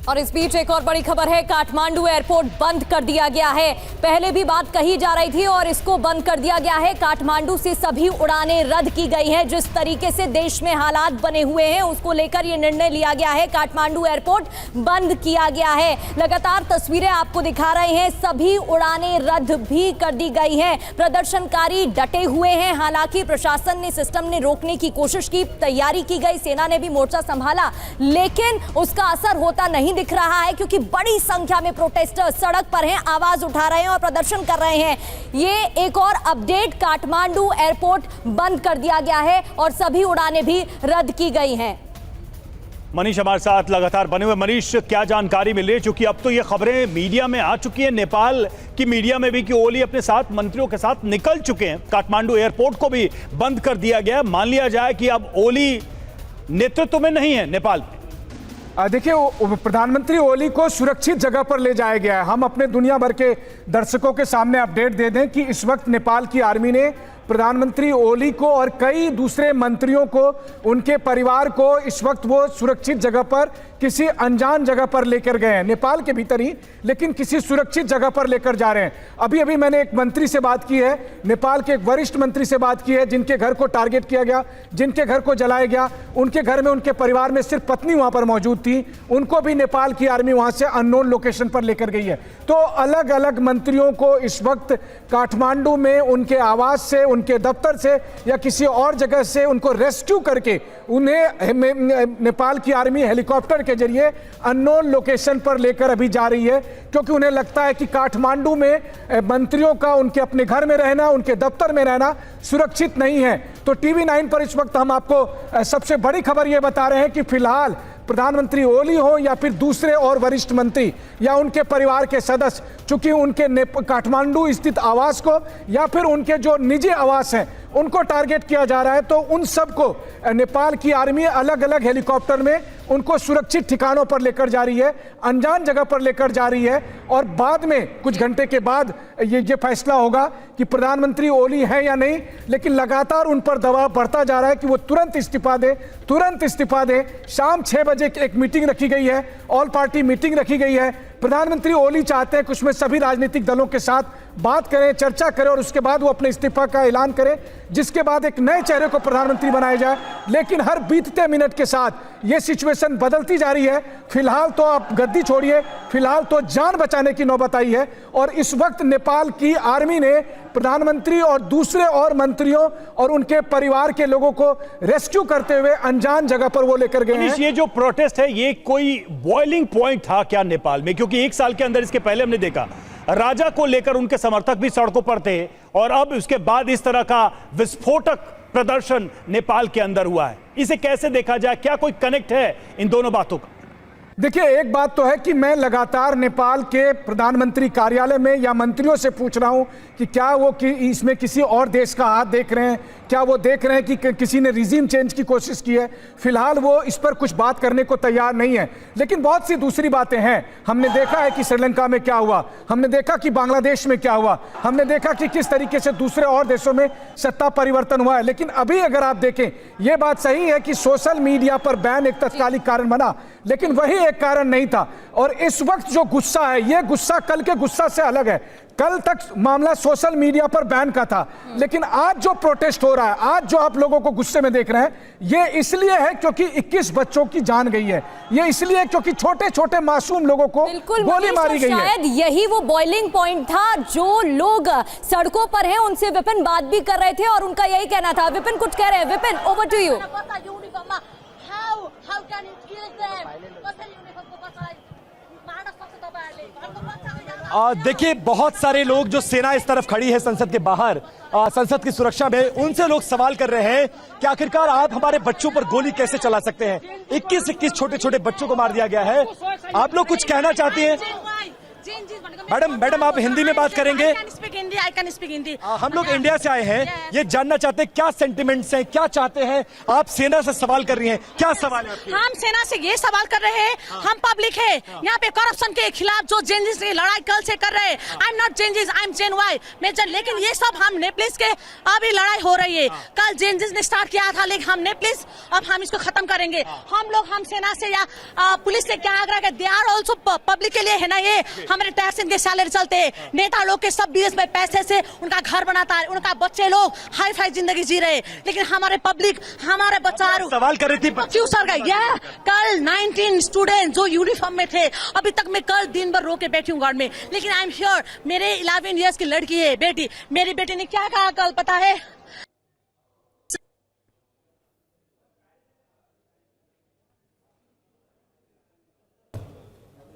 और इस बीच एक और बड़ी खबर है, काठमांडू एयरपोर्ट बंद कर दिया गया है। पहले भी बात कही जा रही थी और इसको बंद कर दिया गया है। काठमांडू से सभी उड़ानें रद्द की गई हैं। जिस तरीके से देश में हालात बने हुए हैं उसको लेकर यह निर्णय लिया गया है। काठमांडू एयरपोर्ट बंद किया गया है। लगातार तस्वीरें आपको दिखा रहे हैं, सभी उड़ानें रद्द भी कर दी गई हैं। प्रदर्शनकारी डटे हुए हैं। हालांकि प्रशासन ने, सिस्टम ने रोकने की कोशिश की, तैयारी की गई, सेना ने भी मोर्चा संभाला, लेकिन उसका असर होता नहीं दिख रहा है, क्योंकि बड़ी संख्या में प्रोटेस्टर्स सड़क पर हैं, आवाज उठा रहे हैं और प्रदर्शन कर रहे हैं। ये एक और अपडेट, काठमांडू एयरपोर्ट बंद कर दिया गया है और सभी उड़ानें भी रद्द की गई हैं। मनीष हमारे साथ लगातार बने हुए। मनीष, क्या जानकारी मिल रही है? क्योंकि अब तो ये खबरें मीडिया में आ चुकी है, नेपाल की मीडिया में भी, कि ओली अपने साथ मंत्रियों के साथ निकल चुके हैं। काठमांडू एयरपोर्ट को भी बंद कर दिया गया। मान लिया जाए कि अब ओली नेतृत्व में नहीं है नेपाल में। देखिए, प्रधानमंत्री ओली को सुरक्षित जगह पर ले जाया गया है। हम अपने दुनिया भर के दर्शकों के सामने अपडेट दे दें कि इस वक्त नेपाल की आर्मी ने प्रधानमंत्री ओली को और कई दूसरे मंत्रियों को, उनके परिवार को इस वक्त वो सुरक्षित जगह पर, किसी अनजान जगह पर लेकर गए हैं, नेपाल के भीतर ही, लेकिन किसी सुरक्षित जगह पर लेकर जा रहे हैं। अभी अभी मैंने एक मंत्री से बात की है, नेपाल के एक वरिष्ठ मंत्री से बात की है, जिनके घर को टारगेट किया गया, जिनके घर को जलाया गया। उनके घर में, उनके परिवार में सिर्फ पत्नी वहां पर मौजूद थी। उनको भी नेपाल की आर्मी वहां से अननोन लोकेशन पर लेकर गई है। तो अलग अलग मंत्रियों को इस वक्त काठमांडू में उनके आवास से, उनके दफ्तर से या किसी और जगह से उनको रेस्क्यू करके उन्हें नेपाल की आर्मी हेलीकॉप्टर के जरिए अननोन लोकेशन पर लेकर अभी जा रही है, क्योंकि उन्हें लगता है कि काठमांडू में मंत्रियों का उनके अपने घर में रहना, उनके दफ्तर में रहना सुरक्षित नहीं है। तो टीवी 9 पर इस वक्त हम आपको सबसे बड़ी खबर यह बता रहे हैं कि फिलहाल प्रधानमंत्री ओली हो या फिर दूसरे और वरिष्ठ मंत्री या उनके परिवार के सदस्य, चूंकि उनके काठमांडू स्थित आवास को या फिर उनके जो निजी आवास हैं उनको टारगेट किया जा रहा है, तो उन सबको नेपाल की आर्मी अलग अलग हेलीकॉप्टर में उनको सुरक्षित ठिकानों पर लेकर जा रही है, अनजान जगह पर लेकर जा रही है। और बाद में कुछ घंटे के बाद ये फैसला होगा कि प्रधानमंत्री ओली है या नहीं। लेकिन लगातार उन पर दबाव बढ़ता जा रहा है कि वो तुरंत इस्तीफा दे, तुरंत इस्तीफा दे। शाम 6 बजे एक मीटिंग रखी गई है, ऑल पार्टी मीटिंग रखी गई है। प्रधानमंत्री ओली चाहते हैं कुछ में सभी राजनीतिक दलों के साथ बात करें, चर्चा करें और उसके बाद वो अपने इस्तीफा का ऐलान करें, जिसके बाद एक नए चेहरे को प्रधानमंत्री बनाया जाए। लेकिन हर बीतते मिनट के साथ ये सिचुएशन बदलती जा रही है। फिलहाल तो आप गद्दी छोड़िए, फिलहाल तो जान बचाने की नौबत आई है। और इस वक्त नेपाल की आर्मी ने प्रधानमंत्री और दूसरे और मंत्रियों और उनके परिवार के लोगों को रेस्क्यू करते हुए अनजान जगह पर वो लेकर गए हैं। ये जो प्रोटेस्ट है, ये कोई बॉइलिंग पॉइंट था क्या नेपाल में? क्योंकि एक साल के अंदर, इसके पहले हमने देखा राजा को लेकर उनके समर्थक भी सड़कों पर थे, और अब उसके बाद इस तरह का विस्फोटक प्रदर्शन नेपाल के अंदर हुआ है। इसे कैसे देखा जाए? क्या कोई कनेक्ट है इन दोनों बातों का? देखिए, एक बात तो है कि मैं लगातार नेपाल के प्रधानमंत्री कार्यालय में या मंत्रियों से पूछ रहा हूं कि क्या वो इसमें किसी और देश का हाथ देख रहे हैं, क्या वो देख रहे हैं कि किसी ने रिजीम चेंज की कोशिश की है। फिलहाल वो इस पर कुछ बात करने को तैयार नहीं है। लेकिन बहुत सी दूसरी बातें हैं। हमने देखा है कि श्रीलंका में क्या हुआ, हमने देखा कि बांग्लादेश में क्या हुआ, हमने देखा कि किस तरीके से दूसरे और देशों में सत्ता परिवर्तन हुआ है। लेकिन अभी अगर आप देखें, ये बात सही है कि सोशल मीडिया पर बैन एक तत्कालिक कारण बना, लेकिन वही एक कारण नहीं था। और इस वक्त जो गुस्सा है, यह गुस्सा कल के गुस्सा से अलग है। कल तक मामला सोशल मीडिया पर बैन का था, लेकिन आज जो प्रोटेस्ट हो रहा है, आज जो आप लोगों को गुस्से में देख रहे हैं, ये इसलिए है क्योंकि 21 बच्चों की जान गई है। ये इसलिए क्योंकि छोटे छोटे मासूम लोगों को गोली मारी गई है। शायद यही वो बॉइलिंग पॉइंट था। जो लोग सड़कों पर हैं उनसे विपिन बात भी कर रहे थे और उनका यही कहना था। विपिन कुछ कह रहे हैं। Vipin, over to you. देखिए, बहुत सारे लोग, जो सेना इस तरफ खड़ी है संसद के बाहर, संसद की सुरक्षा में, उनसे लोग सवाल कर रहे हैं कि आखिरकार आप हमारे बच्चों पर गोली कैसे चला सकते हैं? 21 छोटे छोटे बच्चों को मार दिया गया है। आप लोग कुछ कहना चाहती हैं? मैडम आप हिंदी में बात करेंगे? only I can speak Hindi. हम लोग इंडिया से आए हैं, ये जानना चाहते हैं क्या सेंटिमेंट्स हैं, क्या चाहते हैं आप? सेना से सवाल कर रही हैं, क्या सवाल है आपके? हम सेना से ये सवाल कर रहे हैं, हम पब्लिक है, यहाँ पे करप्शन के खिलाफ जो जेनजिस की लड़ाई कल से कर रहे हैं। I am not Gen Z, I am Gen Y. लेकिन ये सब हम नेपलिस के अभी लड़ाई हो रही है। कल जेनजिस ने स्टार्ट किया था, लेकिन हम नेपलिस अब हम इसको खत्म करेंगे। हम सेना से या पुलिस से क्या आग्रह है, दे आर ऑल्सो पब्लिक के लिए है ना, ये हमारे टैक्स इनके सैलरी चलते हैं। नेता लोग के सब बिजनेस में पैसे से उनका घर बनाता है, उनका बच्चे लोग हाई फाई जिंदगी जी रहे, लेकिन हमारे पब्लिक, हमारे बच्चा सवाल कर रही थी सर का कल 19 स्टूडेंट जो यूनिफॉर्म में थे, अभी तक मैं कल दिन भर रो के बैठी हूँ गार्ड में, लेकिन आई एम श्योर मेरे 11 इयर्स की लड़की है बेटी, मेरी बेटी ने क्या कहा कल पता है?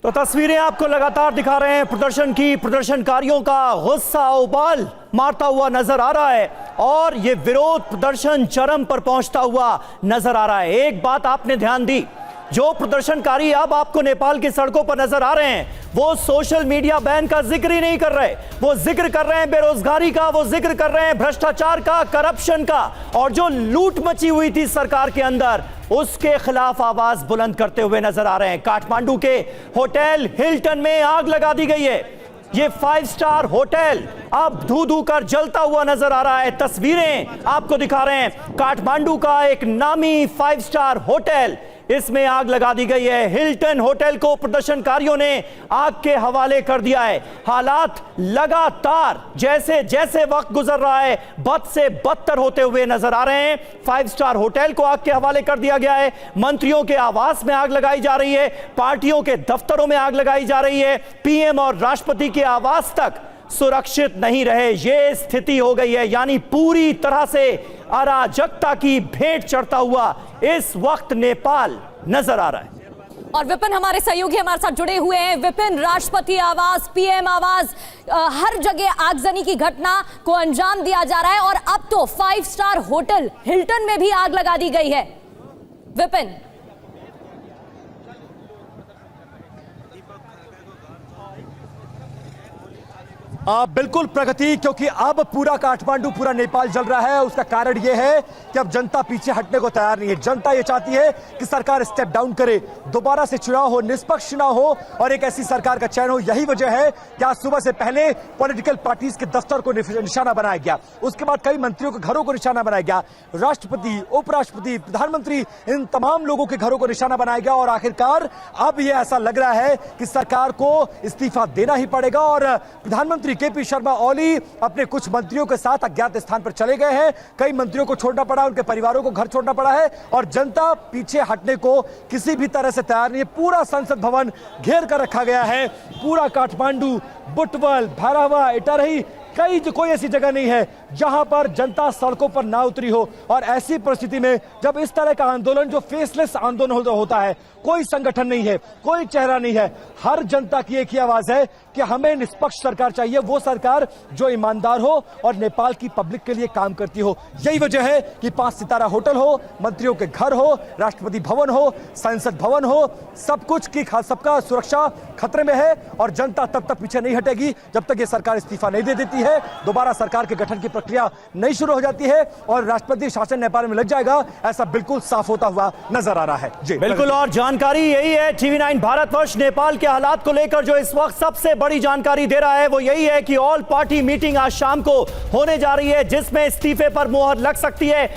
तो तस्वीरें आपको लगातार दिखा रहे हैं प्रदर्शन की। प्रदर्शनकारियों का गुस्सा उबाल मारता हुआ नजर आ रहा है और ये विरोध प्रदर्शन चरम पर पहुंचता हुआ नजर आ रहा है। एक बात आपने ध्यान दी, जो प्रदर्शनकारी अब आपको नेपाल की सड़कों पर नजर आ रहे हैं वो सोशल मीडिया बैन का जिक्र ही नहीं कर रहे। वो जिक्र कर रहे हैं बेरोजगारी का, वो जिक्र कर रहे हैं भ्रष्टाचार का, करप्शन का, और जो लूट मची हुई थी सरकार के अंदर उसके खिलाफ आवाज बुलंद करते हुए नजर आ रहे हैं। काठमांडू के होटल हिल्टन में आग लगा दी गई है। ये 5 स्टार होटल अब धू धू कर जलता हुआ नजर आ रहा है। तस्वीरें आपको दिखा रहे हैं, काठमांडू का एक नामी 5 स्टार होटल, इसमें आग लगा दी गई है। हिल्टन होटल को प्रदर्शनकारियों ने आग के हवाले कर दिया है। हालात लगातार जैसे जैसे वक्त गुजर रहा है बद से बदतर होते हुए नजर आ रहे हैं। 5 स्टार होटल को आग के हवाले कर दिया गया है। मंत्रियों के आवास में आग लगाई जा रही है, पार्टियों के दफ्तरों में आग लगाई जा रही है, पीएम और राष्ट्रपति के आवास तक सुरक्षित नहीं रहे, ये स्थिति हो गई है। यानी पूरी तरह से अराजकता की भेंट चढ़ता हुआ इस वक्त नेपाल नजर आ रहा है। और विपिन हमारे सहयोगी हमारे साथ जुड़े हुए हैं। विपिन, राष्ट्रपति आवास, पीएम आवास, हर जगह आगजनी की घटना को अंजाम दिया जा रहा है और अब तो 5 स्टार होटल हिल्टन में भी आग लगा दी गई है। विपिन, बिल्कुल प्रगति, क्योंकि अब पूरा काठमांडू, पूरा नेपाल जल रहा है। उसका कारण यह है कि अब जनता पीछे हटने को तैयार नहीं है। जनता ये चाहती है कि सरकार स्टेप डाउन करे, दोबारा से चुनाव हो, निष्पक्ष चुनाव हो और एक ऐसी सरकार का चयन हो। यही वजह है कि आज सुबह से पहले पॉलिटिकल पार्टीज के दफ्तर को निशाना बनाया गया, उसके बाद कई मंत्रियों के घरों को निशाना बनाया गया, राष्ट्रपति, उपराष्ट्रपति, प्रधानमंत्री, इन तमाम लोगों के घरों को निशाना बनाया गया। और आखिरकार अब यह ऐसा लग रहा है कि सरकार को इस्तीफा देना ही पड़ेगा और प्रधानमंत्री केपी शर्मा ओली अपने कुछ मंत्रियों के साथ अज्ञात स्थान पर चले गए हैं। कई मंत्रियों को छोड़ना पड़ा, उनके परिवारों को घर छोड़ना पड़ा है और जनता पीछे हटने को किसी भी तरह से तैयार नहीं है। पूरा संसद भवन घेर कर रखा गया है। पूरा काठमांडू, बुटवल, भैरहवा, इटारही, कोई ऐसी जगह नहीं है जहां पर जनता सड़कों पर ना उतरी हो। और ऐसी परिस्थिति में जब इस तरह का आंदोलन, जो फेसलेस आंदोलन होता है, कोई संगठन नहीं है, कोई चेहरा नहीं है, हर जनता की एक ही आवाज है कि हमें निष्पक्ष सरकार चाहिए, वो सरकार जो ईमानदार हो और नेपाल की पब्लिक के लिए काम करती हो। यही वजह है कि 5 सितारा होटल हो, मंत्रियों के घर हो, राष्ट्रपति भवन हो, संसद भवन हो, सब कुछ की सबका सुरक्षा खतरे में है और जनता तब तक पीछे नहीं हटेगी जब तक ये सरकार इस्तीफा नहीं दे देती है, दोबारा सरकार के गठन की प्रक्रिया नहीं शुरू हो जाती है और राष्ट्रपति शासन नेपाल में लग जाएगा। ऐसा बिल्कुल साफ होता हुआ नजर आ रहा है। जी बिल्कुल, और जानकारी यही है, TV9 भारतवर्ष नेपाल के हालात को लेकर जो इस वक्त सबसे बड़ी जानकारी दे रहा है वो यही है कि ऑल पार्टी मीटिंग आज शाम को होने जा रही है जिसमें इस्तीफे पर मुहर लग सकती है।